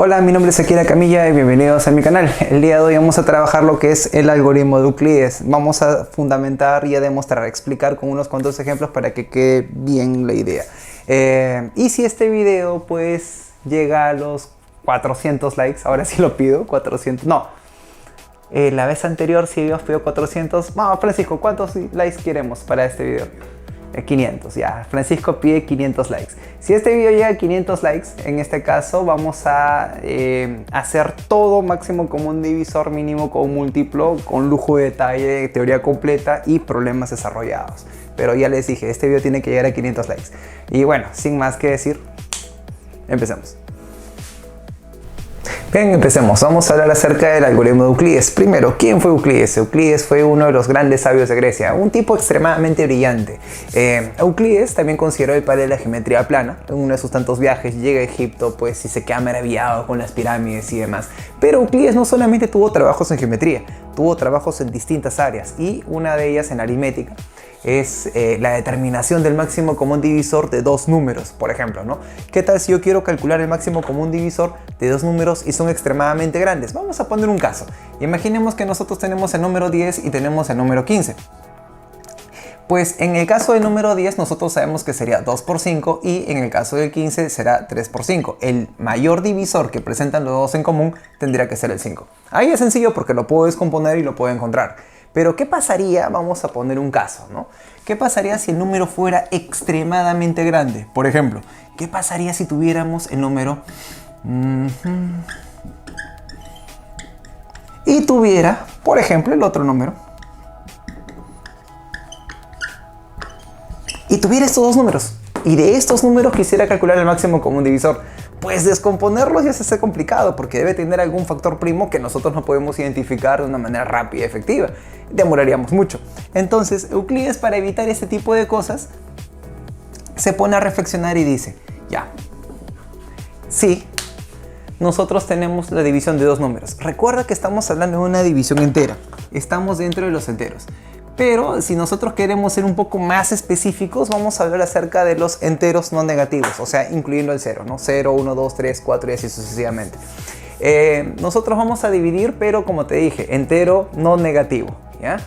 Hola, mi nombre es Akira Camilla y bienvenidos a mi canal. El día de hoy vamos a trabajar lo que es el algoritmo de Euclides. Vamos a fundamentar y a demostrar, explicar con unos cuantos ejemplos para que quede bien la idea. Y si este video pues llega a los 400 likes, ahora sí lo pido, 400, no. La vez anterior sí habíamos pedido 400. Vamos, Francisco, ¿cuántos likes queremos para este video? 500, ya. Francisco pide 500 likes. Si este video llega a 500 likes, en este caso vamos a hacer todo máximo común divisor, mínimo común múltiplo, con lujo de detalle, teoría completa y problemas desarrollados. Pero ya les dije, este video tiene que llegar a 500 likes. Y bueno, sin más que decir, empecemos. Bien, empecemos. Vamos a hablar acerca del algoritmo de Euclides. Primero, ¿quién fue Euclides? Euclides fue uno de los grandes sabios de Grecia, un tipo extremadamente brillante. Euclides, también considerado el padre de la geometría plana. En uno de sus tantos viajes llega a Egipto, pues, y se queda maravillado con las pirámides y demás. Pero Euclides no solamente tuvo trabajos en geometría, tuvo trabajos en distintas áreas, y una de ellas en aritmética es la determinación del máximo común divisor de dos números, por ejemplo, ¿no? ¿Qué tal si yo quiero calcular el máximo común divisor de dos números y son extremadamente grandes? Vamos a poner un caso. Imaginemos que nosotros tenemos el número 10 y tenemos el número 15. Pues en el caso del número 10 nosotros sabemos que sería 2 por 5 y en el caso del 15 será 3 por 5. El mayor divisor que presentan los dos en común tendría que ser el 5. Ahí es sencillo porque lo puedo descomponer y lo puedo encontrar. Pero ¿qué pasaría? Vamos a poner un caso, ¿no? ¿Qué pasaría si el número fuera extremadamente grande? Por ejemplo, ¿qué pasaría si tuviéramos el número... y tuviera, por ejemplo, el otro número. Y tuviera estos dos números. Y de estos números quisiera calcular el máximo común divisor. Pues descomponerlos ya se hace complicado porque debe tener algún factor primo que nosotros no podemos identificar de una manera rápida y efectiva. Demoraríamos mucho. Entonces Euclides, para evitar este tipo de cosas, se pone a reflexionar y dice, ya, sí, nosotros tenemos la división de dos números. Recuerda que estamos hablando de una división entera. Estamos dentro de los enteros. Pero si nosotros queremos ser un poco más específicos, vamos a hablar acerca de los enteros no negativos, o sea, incluyendo el 0, ¿no? 0, 1, 2, 3, 4 y así sucesivamente. Nosotros vamos a dividir, pero como te dije, entero no negativo, ¿ya?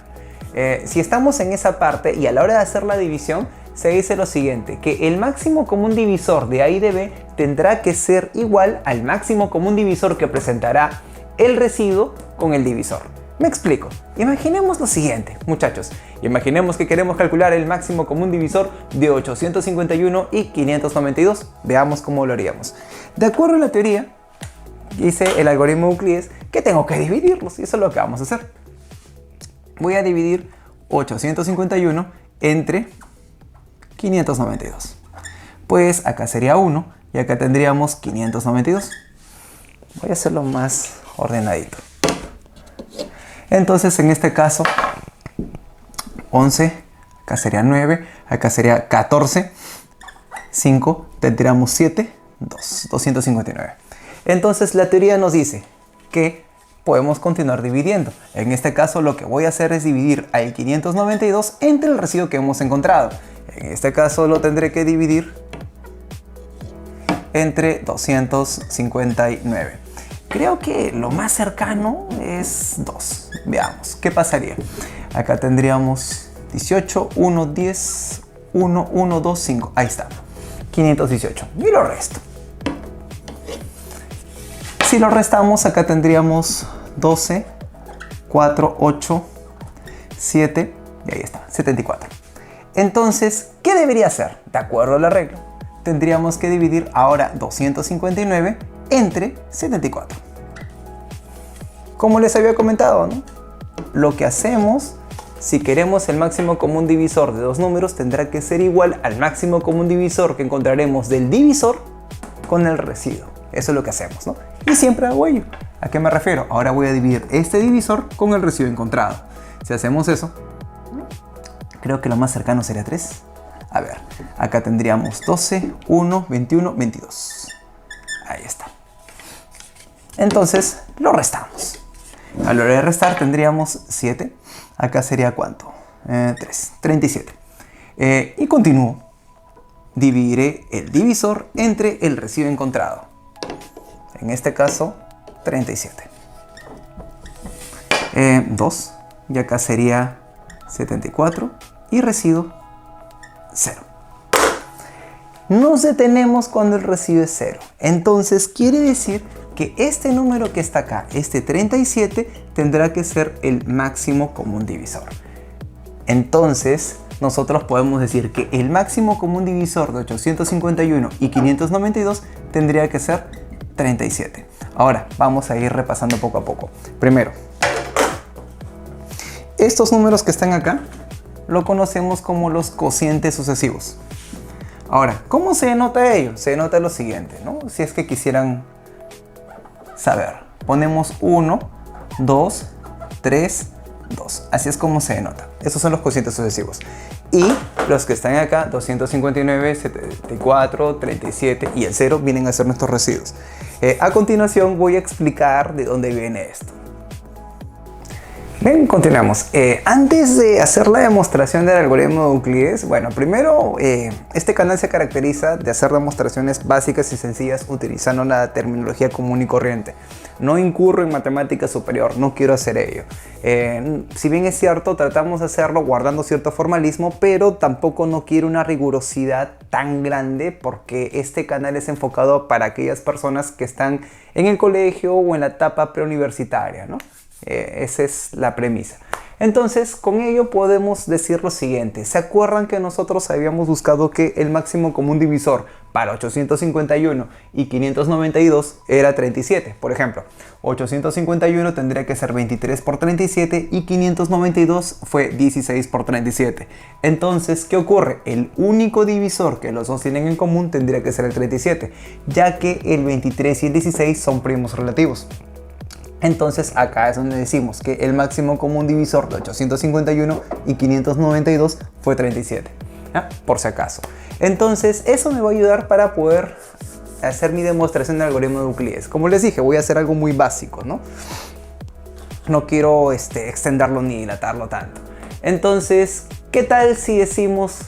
Si estamos en esa parte y a la hora de hacer la división, se dice lo siguiente, que el máximo común divisor de A y de B tendrá que ser igual al máximo común divisor que presentará el residuo con el divisor. Me explico. Imaginemos lo siguiente, muchachos. Imaginemos que queremos calcular el máximo común divisor de 851 y 592. Veamos cómo lo haríamos. De acuerdo a la teoría, dice el algoritmo de Euclides que tengo que dividirlos y eso es lo que vamos a hacer. Voy a dividir 851 entre 592. Pues acá sería 1 y acá tendríamos 592. Voy a hacerlo más ordenadito. Entonces en este caso 11, acá sería 9, acá sería 14, 5, tendríamos 7, 2, 259. Entonces la teoría nos dice que podemos continuar dividiendo. En este caso lo que voy a hacer es dividir al 592 entre el residuo que hemos encontrado. En este caso lo tendré que dividir entre 259. Creo que lo más cercano es 2. Veamos, ¿qué pasaría? Acá tendríamos 18, 1, 10, 1, 1, 2, 5. Ahí está. 518. Y lo resto. Si lo restamos, acá tendríamos 12, 4, 8, 7. Y ahí está, 74. Entonces, ¿qué debería hacer? De acuerdo a la regla, tendríamos que dividir ahora 259 entre 74. Como les había comentado, ¿no? Lo que hacemos, si queremos el máximo común divisor de dos números, tendrá que ser igual al máximo común divisor que encontraremos del divisor con el residuo. Eso es lo que hacemos, ¿no? Y siempre hago ello. ¿A qué me refiero? Ahora voy a dividir este divisor con el residuo encontrado. Si hacemos eso, creo que lo más cercano sería 3. A ver, acá tendríamos 12, 1, 21, 22. Ahí está. Entonces, lo restamos. A la hora de restar tendríamos 7. Acá sería ¿cuánto? 3, 37. Y continúo. Dividiré el divisor entre el residuo encontrado. En este caso, 37. 2, y acá sería 74, y residuo 0. Nos detenemos cuando el residuo es 0. Entonces quiere decir que este número que está acá, este 37, tendrá que ser el máximo común divisor. Entonces nosotros podemos decir que el máximo común divisor de 851 y 592 tendría que ser 37. Ahora vamos a ir repasando poco a poco. Primero, estos números que están acá lo conocemos como los cocientes sucesivos. Ahora, ¿cómo se denota ello? Se denota lo siguiente, ¿no? Si es que quisieran saber, ponemos 1, 2, 3, 2. Así es como se denota. Esos son los cocientes sucesivos. Y los que están acá, 259, 74, 37 y el 0 vienen a ser nuestros residuos. A continuación voy a explicar de dónde viene esto. Bien, continuamos. Antes de hacer la demostración del algoritmo de Euclides, bueno, primero, este canal se caracteriza de hacer demostraciones básicas y sencillas utilizando la terminología común y corriente. No incurro en matemática superior, no quiero hacer ello. Si bien es cierto, tratamos de hacerlo guardando cierto formalismo, pero tampoco no quiero una rigurosidad tan grande porque este canal es enfocado para aquellas personas que están en el colegio o en la etapa preuniversitaria, ¿no? Esa es la premisa. Entonces, con ello podemos decir lo siguiente. ¿Se acuerdan que nosotros habíamos buscado que el máximo común divisor para 851 y 592 era 37? Por ejemplo, 851 tendría que ser 23 por 37 y 592 fue 16 por 37. Entonces, ¿qué ocurre? El único divisor que los dos tienen en común tendría que ser el 37, ya que el 23 y el 16 son primos relativos. Entonces acá es donde decimos que el máximo común divisor de 851 y 592 fue 37, ¿ya? Por si acaso. Entonces eso me va a ayudar para poder hacer mi demostración del algoritmo de Euclides. Como les dije, voy a hacer algo muy básico, ¿no? No quiero extenderlo ni dilatarlo tanto. Entonces, ¿qué tal si decimos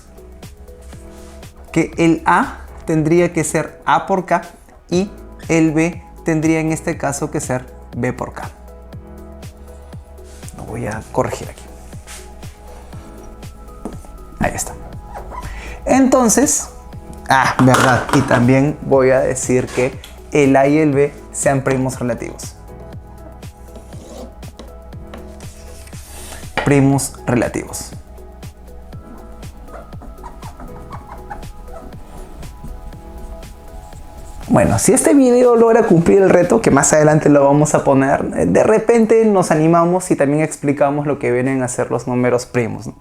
que el A tendría que ser A por K y el B tendría en este caso que ser B por K? Lo voy a corregir aquí. Ahí está. Entonces, verdad. Y también voy a decir que el A y el B sean primos relativos. Primos relativos. Bueno, si este video logra cumplir el reto, que más adelante lo vamos a poner, de repente nos animamos y también explicamos lo que vienen a ser los números primos, ¿no?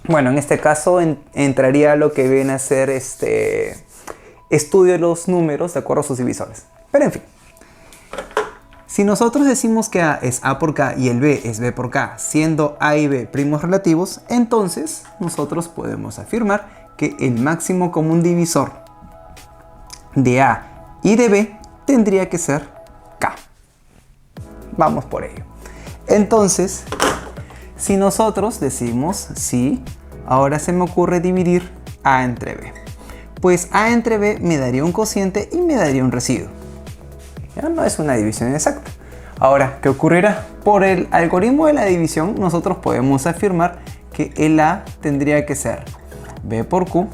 Bueno, en este caso entraría lo que viene a ser estudio de los números de acuerdo a sus divisores. Pero en fin, si nosotros decimos que A es A por K y el B es B por K, siendo A y B primos relativos, entonces nosotros podemos afirmar que el máximo común divisor de A y de B tendría que ser K. Vamos por ello. Entonces, si nosotros decimos sí, ahora se me ocurre dividir A entre B. Pues A entre B me daría un cociente y me daría un residuo. Ya no es una división exacta. Ahora, ¿qué ocurrirá? Por el algoritmo de la división, nosotros podemos afirmar que el A tendría que ser B por Q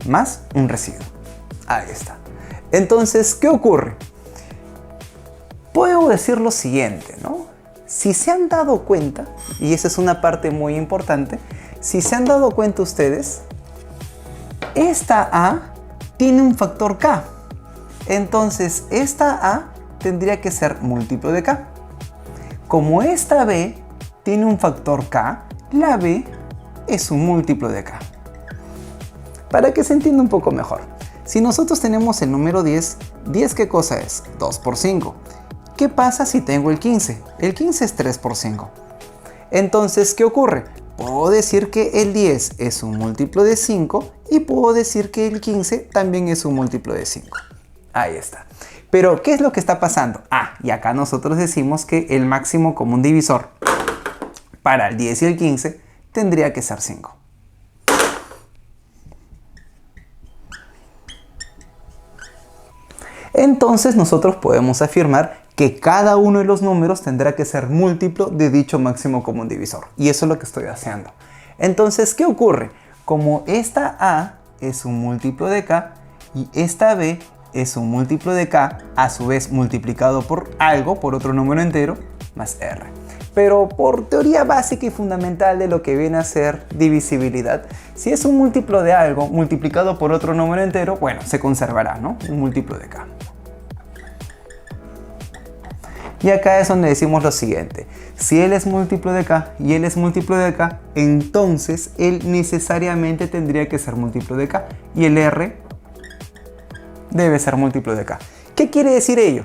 más un residuo. Ahí está. Entonces, ¿qué ocurre? Puedo decir lo siguiente, ¿no? Si se han dado cuenta, y esa es una parte muy importante, si se han dado cuenta ustedes, esta A tiene un factor K. Entonces, esta A tendría que ser múltiplo de K. Como esta B tiene un factor K, la B es un múltiplo de K. Para que se entienda un poco mejor. Si nosotros tenemos el número 10, ¿10 qué cosa es? 2 por 5. ¿Qué pasa si tengo el 15? El 15 es 3 por 5. Entonces, ¿qué ocurre? Puedo decir que el 10 es un múltiplo de 5 y puedo decir que el 15 también es un múltiplo de 5. Ahí está. Pero, ¿qué es lo que está pasando? Y acá nosotros decimos que el máximo común divisor para el 10 y el 15 tendría que ser 5. entonces nosotros podemos afirmar que cada uno de los números tendrá que ser múltiplo de dicho máximo común divisor. Y eso es lo que estoy haciendo. Entonces, ¿qué ocurre? Como esta A es un múltiplo de K y esta B es un múltiplo de K, a su vez multiplicado por algo, por otro número entero, más R. Pero por teoría básica y fundamental de lo que viene a ser divisibilidad, si es un múltiplo de algo multiplicado por otro número entero, bueno, se conservará, ¿no? Un múltiplo de K. Y acá es donde decimos lo siguiente: si él es múltiplo de K y él es múltiplo de K, entonces él necesariamente tendría que ser múltiplo de K y el R debe ser múltiplo de K. ¿Qué quiere decir ello?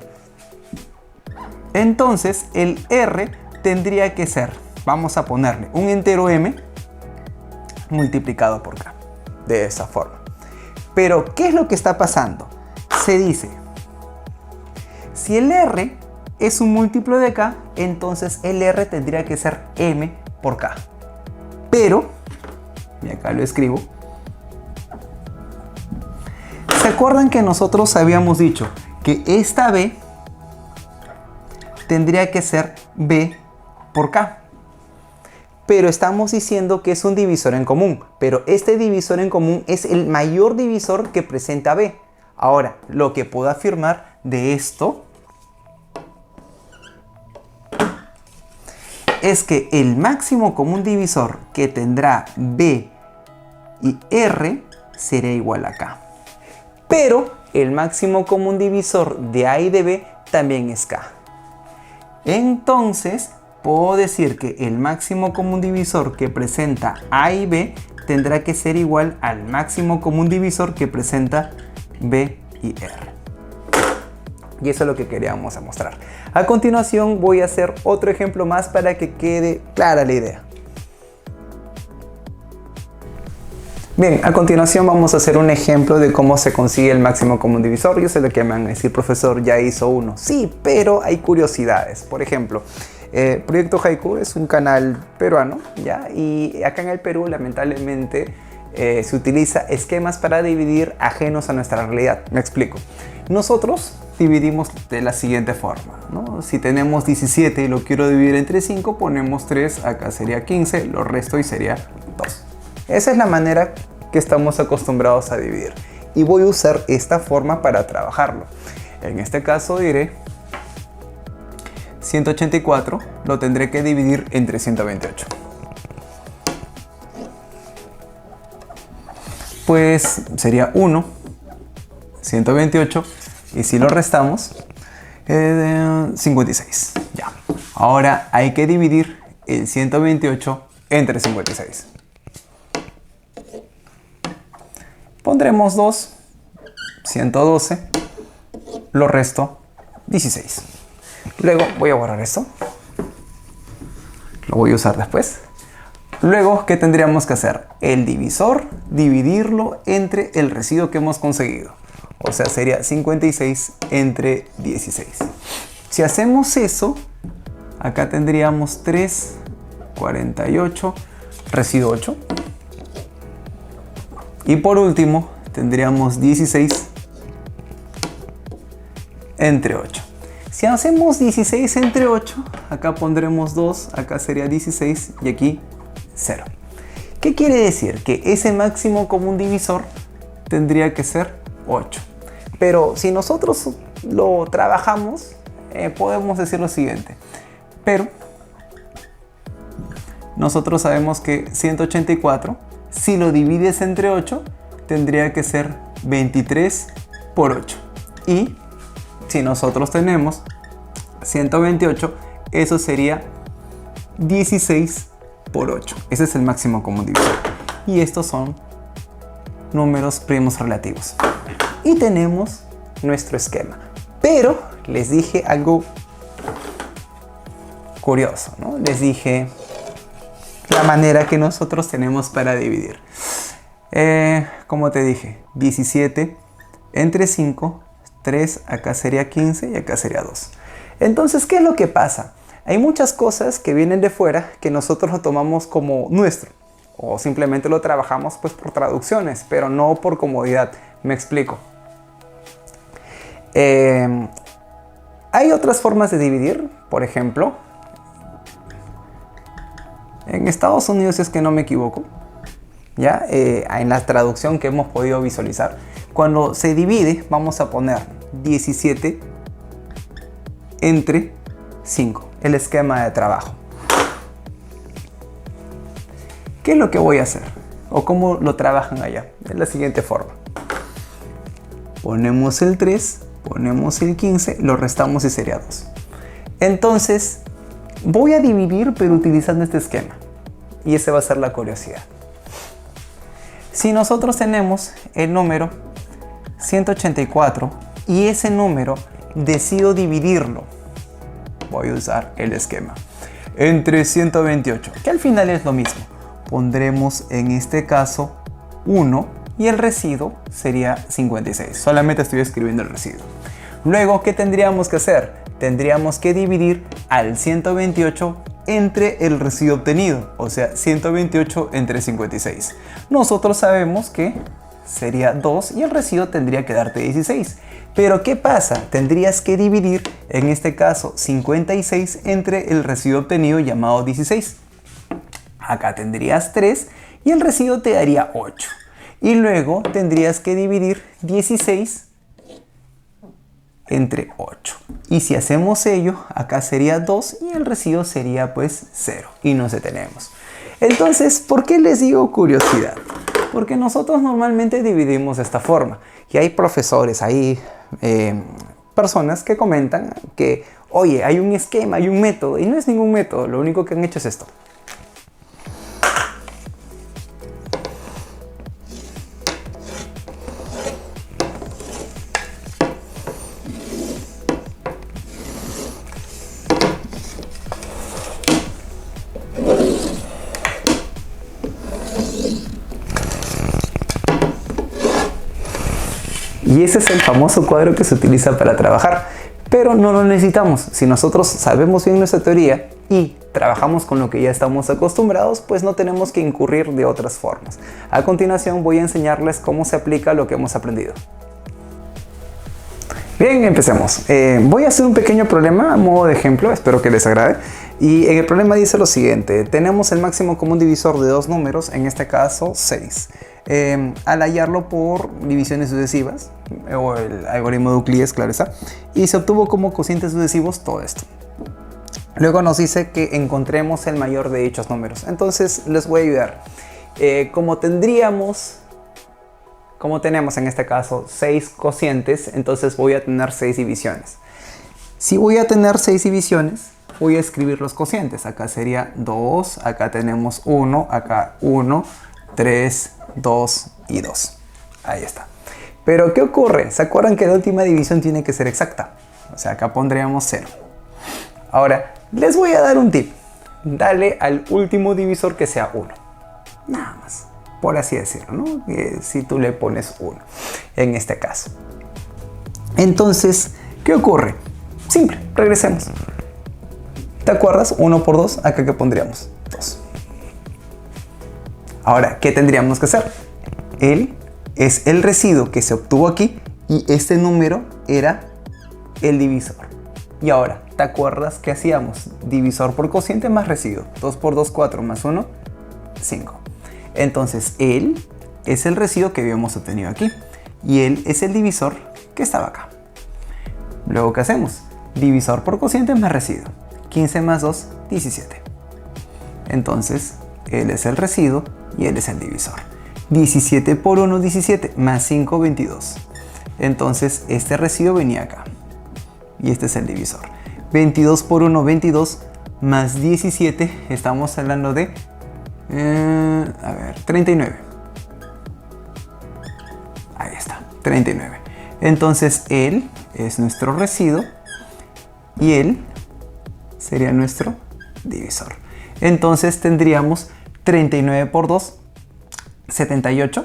Entonces el R tendría que ser, vamos a ponerle un entero M multiplicado por K, de esa forma. Pero ¿qué es lo que está pasando? Se dice, si el R es un múltiplo de K, entonces el R tendría que ser M por K. Pero, y acá lo escribo, ¿se acuerdan que nosotros habíamos dicho que esta B tendría que ser B por K? Pero estamos diciendo que es un divisor en común, pero este divisor en común es el mayor divisor que presenta B. Ahora, lo que puedo afirmar de esto es que el máximo común divisor que tendrá B y R será igual a K. Pero el máximo común divisor de A y de B también es K. Entonces, puedo decir que el máximo común divisor que presenta A y B tendrá que ser igual al máximo común divisor que presenta B y R. Y eso es lo que queríamos mostrar. A continuación voy a hacer otro ejemplo más para que quede clara la idea. Bien, a continuación vamos a hacer un ejemplo de cómo se consigue el máximo común divisor. Yo sé lo que me van a decir, profesor, ya hizo uno. Sí, pero hay curiosidades. Por ejemplo, Proyecto Haiku es un canal peruano, ¿ya? Y acá en el Perú, lamentablemente, se utiliza esquemas para dividir ajenos a nuestra realidad. Me explico. Nosotros dividimos de la siguiente forma, ¿no? Si tenemos 17 y lo quiero dividir entre 5, ponemos 3, acá sería 15, lo resto y sería 2. Esa es la manera que estamos acostumbrados a dividir. Y voy a usar esta forma para trabajarlo. En este caso diré 184 lo tendré que dividir entre 128. Pues sería 1, 128, y si lo restamos, 56. Ya. Ahora hay que dividir el 128 entre 56. Pondremos 2, 112, lo resto, 16. Luego voy a borrar esto. Lo voy a usar después. Luego, ¿qué tendríamos que hacer? El divisor, dividirlo entre el residuo que hemos conseguido. O sea, sería 56 entre 16. Si hacemos eso, acá tendríamos 3, 48, residuo 8. Y por último, tendríamos 16 entre 8. Si hacemos 16 entre 8, acá pondremos 2, acá sería 16 y aquí 0. ¿Qué quiere decir? Que ese máximo común divisor tendría que ser 8. Pero si nosotros lo trabajamos, podemos decir lo siguiente. Pero nosotros sabemos que 184, si lo divides entre 8, tendría que ser 23 por 8. Y si nosotros tenemos 128, eso sería 16 por 8. Ese es el máximo común divisor. Y estos son números primos relativos. Y tenemos nuestro esquema. Pero les dije algo curioso, ¿no? Les dije la manera que nosotros tenemos para dividir. Como te dije, 17 entre 5, 3, acá sería 15 y acá sería 2. Entonces, ¿qué es lo que pasa? Hay muchas cosas que vienen de fuera que nosotros lo tomamos como nuestro. O simplemente lo trabajamos pues por traducciones, pero no por comodidad. Me explico. Hay otras formas de dividir, por ejemplo, en Estados Unidos, es que no me equivoco, ¿ya? En la traducción que hemos podido visualizar, cuando se divide vamos a poner 17 entre 5, el esquema de trabajo. ¿Qué es lo que voy a hacer? ¿O cómo lo trabajan allá? De la siguiente forma. Ponemos el 3, ponemos el 15, lo restamos y sería 2. Entonces, voy a dividir pero utilizando este esquema. Y esa va a ser la curiosidad. Si nosotros tenemos el número 184 y ese número decido dividirlo, voy a usar el esquema entre 128, que al final es lo mismo. Pondremos en este caso 1 y el residuo sería 56. Solamente estoy escribiendo el residuo. Luego, ¿qué tendríamos que hacer? Tendríamos que dividir al 128 entre el residuo obtenido, o sea, 128 entre 56. Nosotros sabemos que sería 2 y el residuo tendría que darte 16. Pero ¿qué pasa? Tendrías que dividir, en este caso, 56 entre el residuo obtenido llamado 16. Acá tendrías 3 y el residuo te daría 8. Y luego tendrías que dividir 16 entre 8. Y si hacemos ello, acá sería 2 y el residuo sería pues 0. Y nos detenemos. Entonces, ¿por qué les digo curiosidad? Porque nosotros normalmente dividimos de esta forma. Y hay profesores, hay personas que comentan que, oye, hay un esquema, hay un método. Y no es ningún método, lo único que han hecho es esto. Y ese es el famoso cuadro que se utiliza para trabajar, pero no lo necesitamos. Si nosotros sabemos bien nuestra teoría y trabajamos con lo que ya estamos acostumbrados, pues no tenemos que incurrir de otras formas. A continuación voy a enseñarles cómo se aplica lo que hemos aprendido. Bien, empecemos. Voy a hacer un pequeño problema a modo de ejemplo, espero que les agrade. Y en el problema dice lo siguiente: tenemos el máximo común divisor de dos números, en este caso 6. Al hallarlo por divisiones sucesivas, o el algoritmo de Euclides, claro está, y se obtuvo como cocientes sucesivos todo esto. Luego nos dice que encontremos el mayor de dichos números. Entonces les voy a ayudar. Como tenemos en este caso 6 cocientes, entonces voy a tener 6 divisiones. Si voy a tener 6 divisiones, voy a escribir los cocientes. Acá sería 2, acá tenemos 1, acá 1, 3, 2 y 2. Ahí está. Pero ¿qué ocurre? ¿Se acuerdan que la última división tiene que ser exacta? O sea, acá pondríamos 0. Ahora, les voy a dar un tip. Dale al último divisor que sea 1. Nada más. Por así decirlo, ¿no? Si tú le pones 1 en este caso. Entonces, ¿qué ocurre? Simple, regresemos. ¿Te acuerdas? 1 por 2, acá que pondríamos 2. Ahora, ¿qué tendríamos que hacer? Él es el residuo que se obtuvo aquí y este número era el divisor. Y ahora, ¿te acuerdas qué hacíamos? Divisor por cociente más residuo. 2 por 2, 4 más 1, 5. Entonces, él es el residuo que habíamos obtenido aquí y él es el divisor que estaba acá. Luego, ¿qué hacemos? Divisor por cociente más residuo. 15 más 2, 17. Entonces, él es el residuo y él es el divisor. 17 por 1, 17, más 5, 22. Entonces, este residuo venía acá y este es el divisor. 22 por 1, 22, más 17, estamos hablando de 39. Ahí está, 39. Entonces él es nuestro residuo y él sería nuestro divisor. Entonces tendríamos 39 por 2, 78.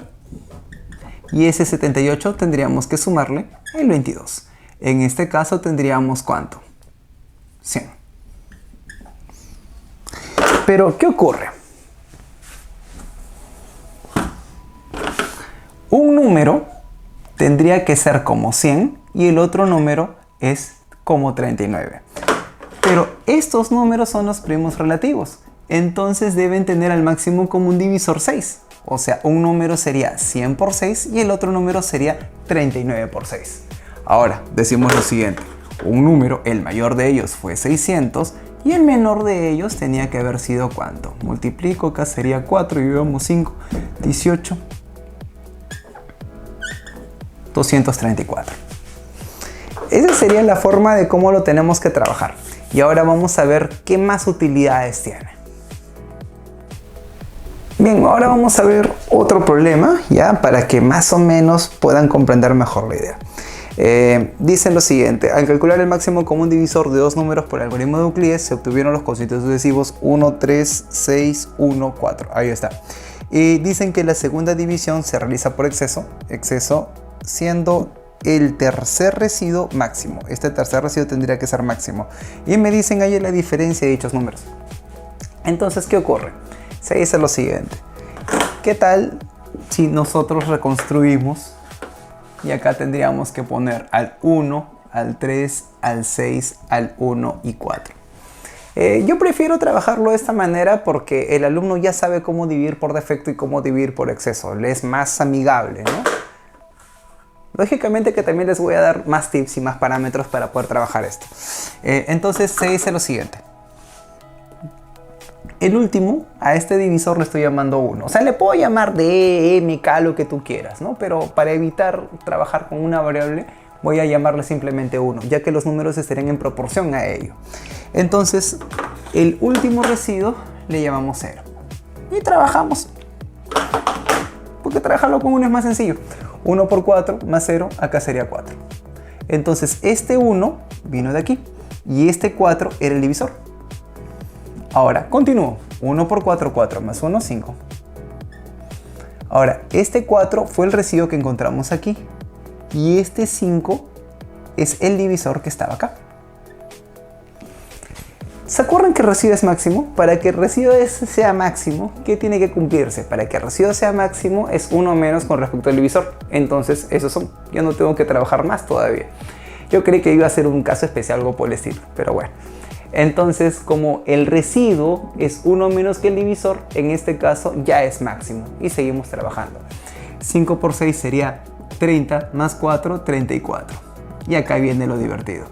Y ese 78 tendríamos que sumarle el 22. En este caso tendríamos ¿cuánto? 100. Pero ¿qué ocurre? Un número tendría que ser como 100 y el otro número es como 39. Pero estos números son los primos relativos, entonces deben tener al máximo común divisor 6. O sea, un número sería 100 por 6 y el otro número sería 39 por 6. Ahora, decimos lo siguiente. Un número, el mayor de ellos fue 600 y el menor de ellos tenía que haber sido ¿cuánto? Multiplico, acá sería 4 y vemos 5, 18, 234. Esa sería la forma de cómo lo tenemos que trabajar. Y ahora vamos a ver qué más utilidades tiene. Bien, ahora vamos a ver otro problema, ya, para que más o menos puedan comprender mejor la idea. Dicen lo siguiente: al calcular el máximo común divisor de dos números por el algoritmo de Euclides, se obtuvieron los cocientes sucesivos 1, 3, 6, 1, 4. Ahí está. Y dicen que la segunda división se realiza por exceso siendo el tercer residuo máximo. Este tercer residuo tendría que ser máximo. Y me dicen ahí la diferencia de dichos números. Entonces, ¿qué ocurre? Se dice lo siguiente: ¿qué tal si nosotros reconstruimos? Y acá tendríamos que poner al 1, al 3, al 6, al 1 y 4. Yo prefiero trabajarlo de esta manera porque el alumno ya sabe cómo dividir por defecto y cómo dividir por exceso. Le es más amigable, ¿no? Lógicamente que también les voy a dar más tips y más parámetros para poder trabajar esto. Entonces se dice lo siguiente. El último, a este divisor le estoy llamando 1. O sea, le puedo llamar D, M, K, lo que tú quieras, ¿no? Pero para evitar trabajar con una variable, voy a llamarle simplemente 1, ya que los números estarían en proporción a ello. Entonces, el último residuo le llamamos 0. Y trabajamos. Porque trabajarlo con 1 es más sencillo. 1 por 4 más 0, acá sería 4. Entonces, este 1 vino de aquí. Y este 4 era el divisor. Ahora, continúo. 1 por 4, 4 más 1, 5. Ahora, este 4 fue el residuo que encontramos aquí. Y este 5 es el divisor que estaba acá. ¿Se acuerdan que el residuo es máximo? Para que el residuo sea máximo, ¿qué tiene que cumplirse? Para que el residuo sea máximo es 1 menos con respecto al divisor. Entonces, esos son. Yo no tengo que trabajar más todavía. Yo creí que iba a ser un caso especial, algo por el estilo, pero bueno. Entonces, como el residuo es 1 menos que el divisor, en este caso ya es máximo. Y seguimos trabajando. 5 por 6 sería 30 más 4, 34. Y acá viene lo divertido.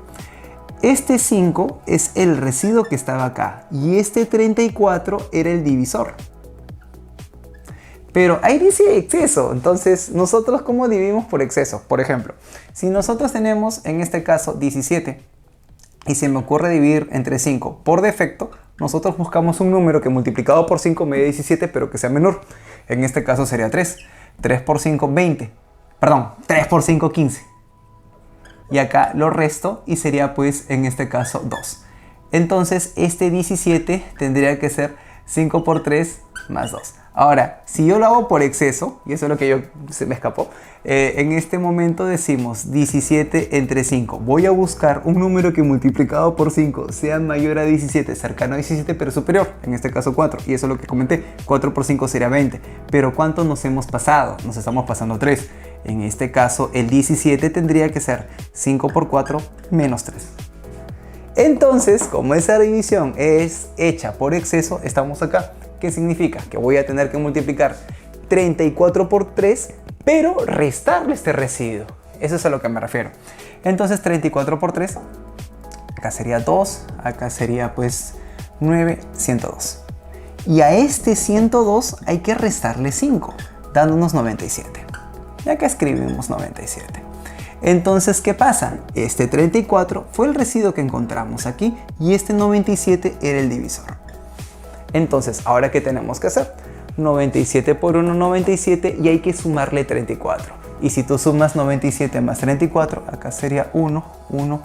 Este 5 es el residuo que estaba acá. Y este 34 era el divisor. Pero ahí dice exceso. Entonces, ¿nosotros cómo dividimos por exceso? Por ejemplo, si nosotros tenemos en este caso 17. Y se me ocurre dividir entre 5 por defecto, nosotros buscamos un número que multiplicado por 5 me dé 17, pero que sea menor. En este caso sería 3. 3 por 5, 20. Perdón, 3 por 5, 15. Y acá lo resto y sería pues en este caso 2. Entonces este 17 tendría que ser 5 por 3 más 2. Ahora, si yo lo hago por exceso, y eso es lo que se me escapó, en este momento decimos 17 entre 5. Voy a buscar un número que multiplicado por 5 sea mayor a 17, cercano a 17 pero superior, en este caso 4. Y eso es lo que comenté, 4 por 5 sería 20. Pero ¿cuánto nos hemos pasado? Nos estamos pasando 3. En este caso el 17 tendría que ser 5 por 4 menos 3. Entonces, como esa división es hecha por exceso, estamos acá. ¿Qué significa? Que voy a tener que multiplicar 34 por 3, pero restarle este residuo. Eso es a lo que me refiero. Entonces 34 por 3, acá sería 2, acá sería pues 9, 102. Y a este 102 hay que restarle 5, dándonos 97. Y acá escribimos 97. Entonces, ¿qué pasa? Este 34 fue el residuo que encontramos aquí y este 97 era el divisor. Entonces, ¿ahora qué tenemos que hacer? 97 por 1, 97 y hay que sumarle 34. Y si tú sumas 97 más 34, acá sería 1, 1,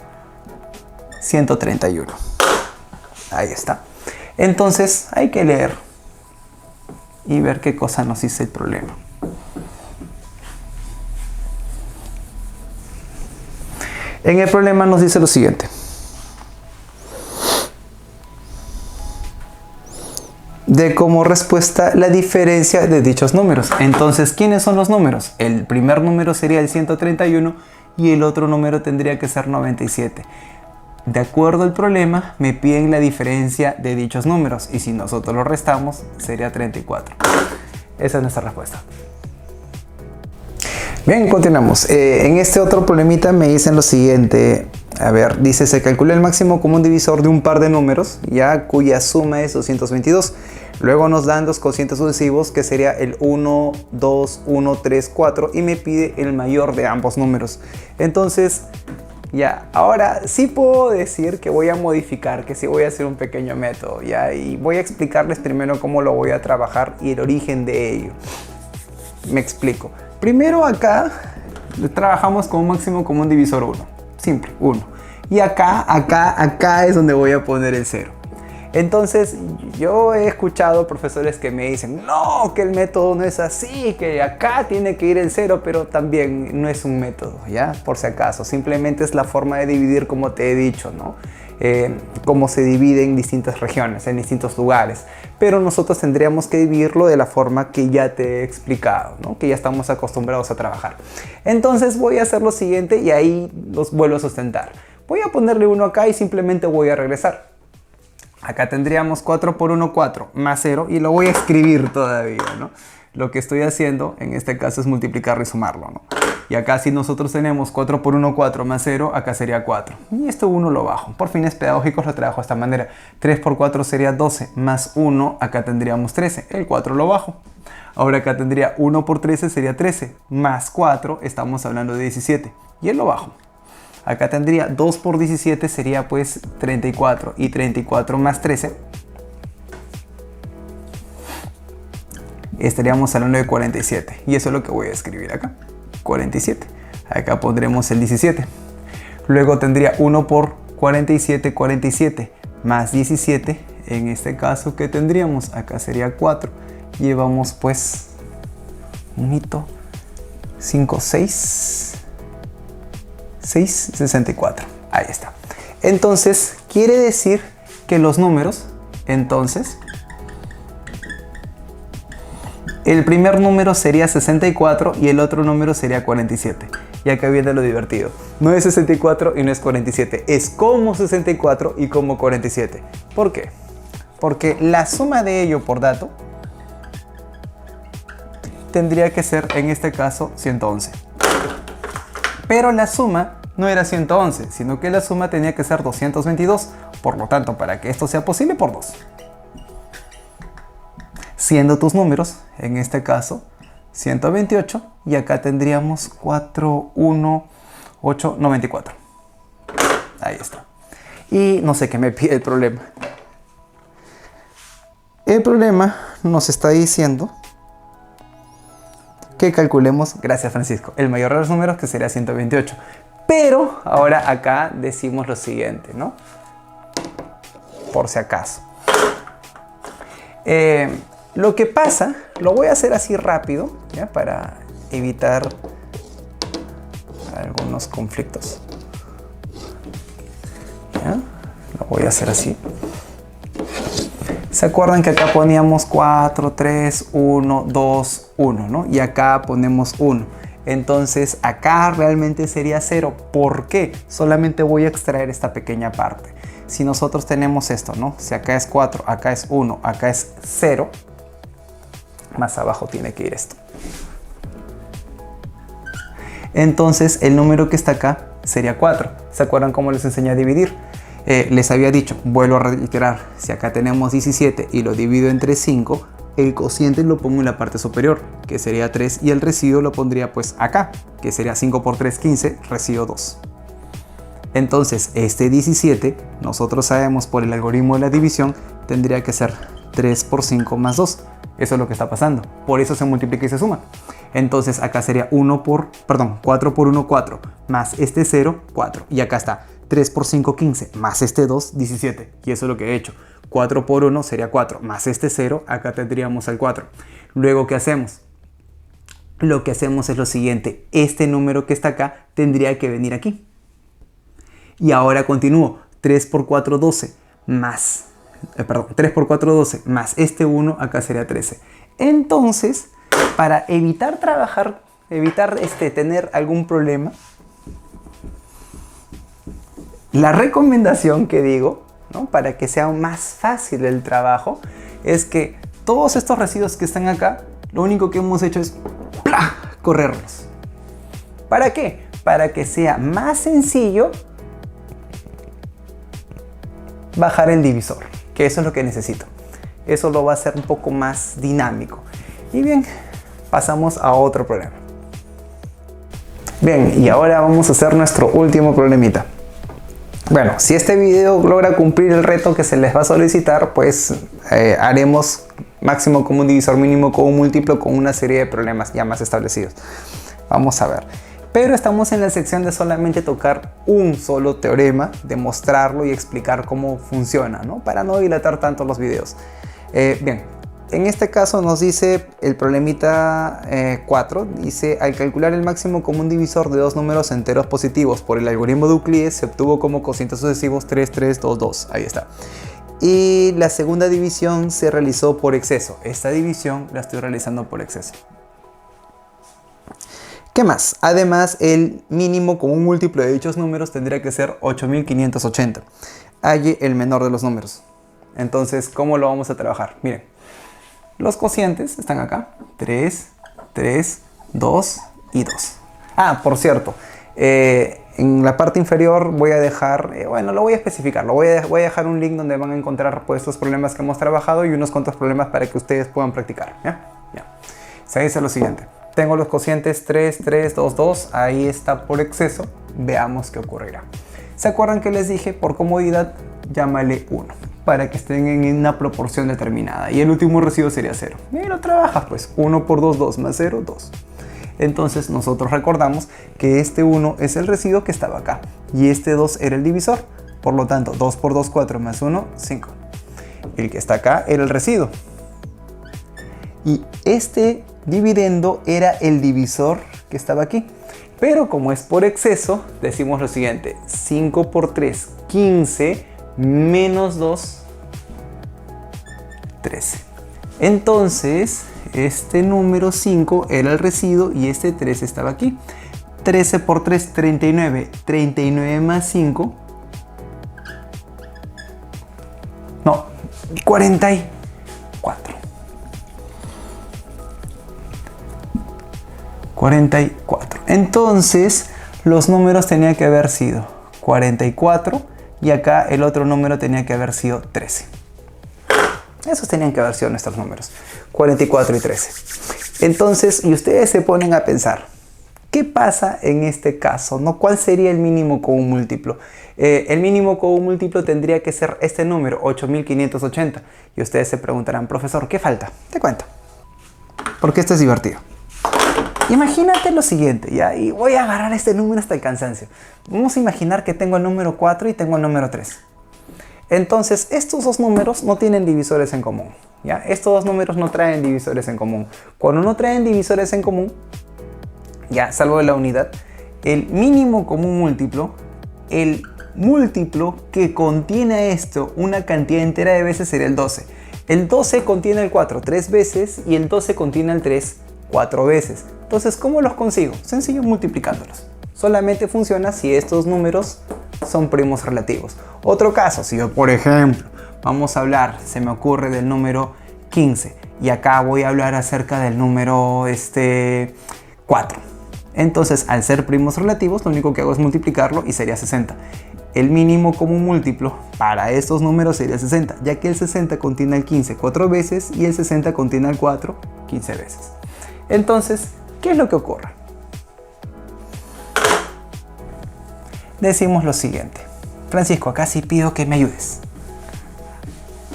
131. Ahí está. Entonces, hay que leer y ver qué cosa nos dice el problema. En el problema nos dice lo siguiente. De como respuesta la diferencia de dichos números. Entonces, ¿quiénes son los números? El primer número sería el 131 y el otro número tendría que ser 97. De acuerdo al problema, me piden la diferencia de dichos números y si nosotros lo restamos, sería 34. Esa es nuestra respuesta. Bien, continuamos. En este otro problemita me dicen lo siguiente. A ver, dice, se calcula el máximo común divisor de un par de números, ya cuya suma es 222. Luego nos dan los cocientes sucesivos, que sería el 1, 2, 1, 3, 4, y me pide el mayor de ambos números. Entonces, ya, ahora sí puedo decir que voy a modificar, que sí voy a hacer un pequeño método, ya, y voy a explicarles primero cómo lo voy a trabajar y el origen de ello. Me explico. Primero acá trabajamos con un máximo común divisor 1. Simple, 1. Y acá es donde voy a poner el 0. Entonces yo he escuchado profesores que me dicen, no, que el método no es así, que acá tiene que ir el 0, pero también no es un método, ¿ya? Por si acaso, simplemente es la forma de dividir como te he dicho, ¿no? Cómo se divide en distintas regiones, en distintos lugares. Pero nosotros tendríamos que dividirlo de la forma que ya te he explicado, ¿no? Que ya estamos acostumbrados a trabajar. Entonces voy a hacer lo siguiente y ahí los vuelvo a sustentar. Voy a ponerle 1 acá y simplemente voy a regresar. Acá tendríamos 4 por 1, 4, más 0, y lo voy a escribir todavía, ¿no? Lo que estoy haciendo en este caso es multiplicarlo y sumarlo, ¿no? Y acá si nosotros tenemos 4 por 1, 4 más 0, acá sería 4. Y esto 1 lo bajo. Por fines pedagógicos lo trabajo de esta manera. 3 por 4 sería 12, más 1, acá tendríamos 13. El 4 lo bajo. Ahora acá tendría 1 por 13 sería 13, más 4, estamos hablando de 17. Y él lo bajo. Acá tendría 2 por 17 sería pues 34 y 34 más 13 estaríamos hablando de 47 y eso es lo que voy a escribir acá, 47. Acá pondremos el 17. Luego tendría 1 por 47, 47 más 17, en este caso que tendríamos acá sería 4. Llevamos pues un hito 5, 6, 64. Ahí está. Entonces, quiere decir que los números, entonces, el primer número sería 64 y el otro número sería 47. Y acá viene lo divertido. No es 64 y no es 47. Es como 64 y como 47. ¿Por qué? Porque la suma de ello por dato tendría que ser, en este caso, 111. Pero la suma no era 111, sino que la suma tenía que ser 222. Por lo tanto, para que esto sea posible, por 2. Siendo tus números, en este caso, 128. Y acá tendríamos 4, 1, 8, 94. Ahí está. Y no sé qué me pide el problema. El problema nos está diciendo que calculemos, gracias Francisco, el mayor de los números, que sería 128. Pero ahora acá decimos lo siguiente, ¿no? Por si acaso. Lo que pasa, lo voy a hacer así rápido, ¿ya? Para evitar algunos conflictos. ¿Ya? Lo voy a hacer así. ¿Se acuerdan que acá poníamos 4, 3, 1, 2, 1, ¿no? Y acá ponemos 1. Entonces acá realmente sería 0. ¿Por qué? Solamente voy a extraer esta pequeña parte. Si nosotros tenemos esto, ¿no? Si acá es 4, acá es 1, acá es 0, más abajo tiene que ir esto. Entonces el número que está acá sería 4. ¿Se acuerdan cómo les enseñé a dividir? Les había dicho, vuelvo a reiterar, si acá tenemos 17 y lo divido entre 5, el cociente lo pongo en la parte superior, que sería 3, y el residuo lo pondría pues acá, que sería 5 por 3, 15, residuo 2. Entonces este 17, nosotros sabemos por el algoritmo de la división, tendría que ser 3 por 5 más 2. Eso es lo que está pasando, por eso se multiplica y se suma. Entonces acá sería 4 por 1, 4, más este 0, 4, y acá está 3 por 5, 15, más este 2, 17. Y eso es lo que he hecho. 4 por 1 sería 4, más este 0, acá tendríamos el 4. Luego, ¿qué hacemos? Lo que hacemos es lo siguiente. Este número que está acá tendría que venir aquí. Y ahora continúo. 3 por 4, 12, más... 3 por 4, 12, más este 1, acá sería 13. Entonces, para evitar tener algún problema, La recomendación que digo, ¿no?, para que sea más fácil el trabajo, es que todos estos residuos que están acá, lo único que hemos hecho es ¡plá!, correrlos. ¿Para qué? Para que sea más sencillo bajar el divisor, que eso es lo que necesito. Eso lo va a hacer un poco más dinámico. Y bien, pasamos a otro problema. Bien, y ahora vamos a hacer nuestro último problemita. Bueno, si este video logra cumplir el reto que se les va a solicitar, pues haremos máximo común divisor, mínimo común múltiplo con una serie de problemas ya más establecidos. Vamos a ver. Pero estamos en la sección de solamente tocar un solo teorema, demostrarlo y explicar cómo funciona, ¿no?, para no dilatar tanto los videos. Bien, en este caso nos dice el problemita 4, dice: al calcular el máximo común divisor de dos números enteros positivos por el algoritmo de Euclides, se obtuvo como cocientes sucesivos 3, 3, 2, 2. Ahí está. Y la segunda división se realizó por exceso. Esta división la estoy realizando por exceso. ¿Qué más? Además, el mínimo común múltiplo de dichos números tendría que ser 8580. Halle el menor de los números. Entonces, ¿cómo lo vamos a trabajar? Miren, los cocientes están acá. 3, 3, 2 y 2. Ah, por cierto, en la parte inferior voy a dejar, bueno, lo voy a especificar. Voy a dejar un link donde van a encontrar pues, estos problemas que hemos trabajado y unos cuantos problemas para que ustedes puedan practicar. ¿Ya? Se dice lo siguiente. Tengo los cocientes 3, 3, 2, 2. Ahí está por exceso. Veamos qué ocurrirá. ¿Se acuerdan que les dije? Por comodidad, llámale 1. Para que estén en una proporción determinada. Y el último residuo sería 0. Y lo trabajas pues. 1 por 2, 2. Más 0, 2. Entonces nosotros recordamos que este 1 es el residuo que estaba acá. Y este 2 era el divisor. Por lo tanto, 2 por 2, 4. Más 1, 5. El que está acá era el residuo. Y este dividendo era el divisor que estaba aquí. Pero como es por exceso, decimos lo siguiente. 5 por 3, 15, menos 2, 13. Entonces, este número 5 era el residuo y este 3 estaba aquí. 13 por 3, 39. 39 más 5. No, 44. 44. Entonces, los números tenían que haber sido 44 y acá el otro número tenía que haber sido 13. Esos tenían que haber sido nuestros números, 44 y 13. Entonces, y ustedes se ponen a pensar, ¿qué pasa en este caso, no? ¿Cuál sería el mínimo común múltiplo? El mínimo común múltiplo tendría que ser este número, 8580. Y ustedes se preguntarán, profesor, ¿qué falta? Te cuento, porque esto es divertido. Imagínate lo siguiente, ¿ya? Y voy a agarrar este número hasta el cansancio. Vamos a imaginar que tengo el número 4 y tengo el número 3. Entonces, estos dos números no tienen divisores en común, ¿ya? Estos dos números no traen divisores en común. Cuando no traen divisores en común, ya, salvo de la unidad, el mínimo común múltiplo, el múltiplo que contiene esto una cantidad entera de veces sería el 12. El 12 contiene el 4 3 veces y el 12 contiene el 3 4 veces. Entonces, ¿cómo los consigo? Sencillo, multiplicándolos. Solamente funciona si estos números son primos relativos. Otro caso, si yo, por ejemplo, vamos a hablar, se me ocurre del número 15 y acá voy a hablar acerca del número 4. Entonces, al ser primos relativos, lo único que hago es multiplicarlo y sería 60. El mínimo común múltiplo para estos números sería 60, ya que el 60 contiene el 15 4 veces y el 60 contiene el 4 15 veces. Entonces, ¿qué es lo que ocurre? Decimos lo siguiente. Francisco, acá sí pido que me ayudes.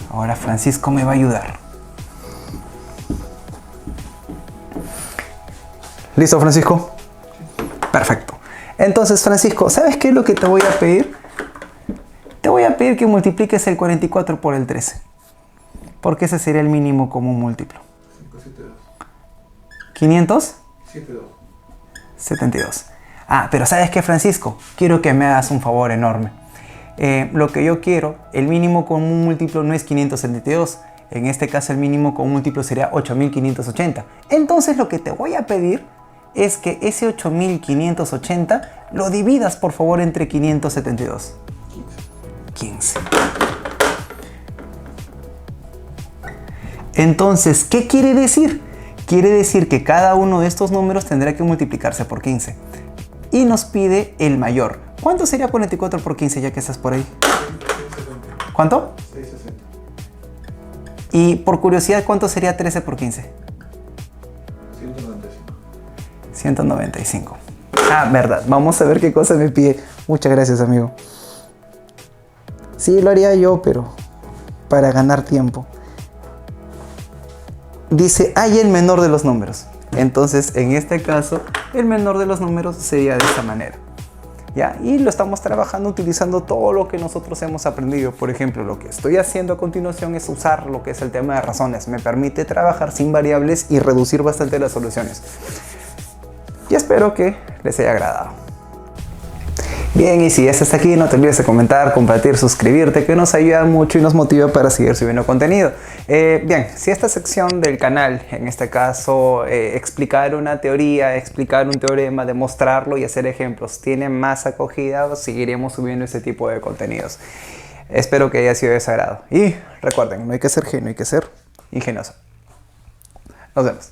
Ahora Francisco me va a ayudar. ¿Listo, Francisco? Perfecto. Entonces, Francisco, ¿sabes qué es lo que te voy a pedir? Te voy a pedir que multipliques el 44 por el 13. Porque ese sería el mínimo común múltiplo. 500 72. Ah, pero ¿sabes qué, Francisco? Quiero que me hagas un favor enorme. Lo que yo quiero, el mínimo común múltiplo no es 572. En este caso el mínimo común múltiplo sería 8580. Entonces lo que te voy a pedir es que ese 8580 lo dividas por favor entre 572. 15. Entonces, ¿qué quiere decir? Quiere decir que cada uno de estos números tendrá que multiplicarse por 15. Y nos pide el mayor. ¿Cuánto sería 44 por 15 ya que estás por ahí? 660. ¿Cuánto? 660. Y por curiosidad, ¿cuánto sería 13 por 15? 195. 195. Ah, verdad. Vamos a ver qué cosa me pide. Muchas gracias, amigo. Sí, lo haría yo, pero para ganar tiempo. Dice, hay el menor de los números. Entonces, en este caso, el menor de los números sería de esta manera. ¿Ya? Y lo estamos trabajando utilizando todo lo que nosotros hemos aprendido. Por ejemplo, lo que estoy haciendo a continuación es usar lo que es el tema de razones. Me permite trabajar sin variables y reducir bastante las soluciones. Y espero que les haya agradado. Bien, y si ya estás aquí, no te olvides de comentar, compartir, suscribirte, que nos ayuda mucho y nos motiva para seguir subiendo contenido. Bien, si esta sección del canal, en este caso, explicar una teoría, explicar un teorema, demostrarlo y hacer ejemplos, tiene más acogida, seguiremos subiendo este tipo de contenidos. Espero que haya sido de su agrado. Y recuerden, no hay que ser genio, hay que ser ingenioso. Nos vemos.